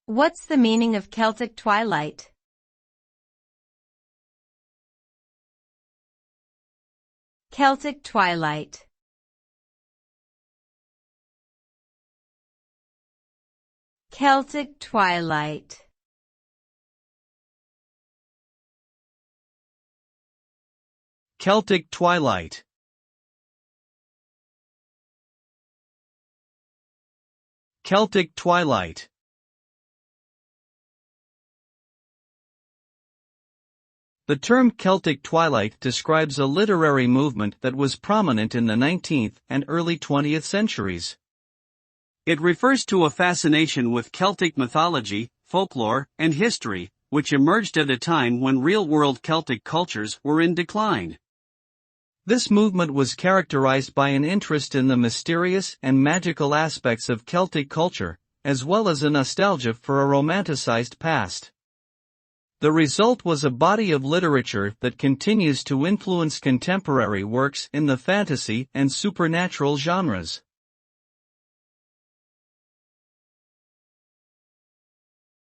What's the meaning of Celtic twilight? Celtic twilight. Celtic twilight. Celtic twilight. Celtic twilight. The term Celtic twilight describes a literary movement that was prominent in the 19th and early 20th centuries. It refers to a fascination with Celtic mythology, folklore, and history, which emerged at a time when real-world Celtic cultures were in decline. This movement was characterized by an interest in the mysterious and magical aspects of Celtic culture, as well as a nostalgia for a romanticized past. The result was a body of literature that continues to influence contemporary works in the fantasy and supernatural genres.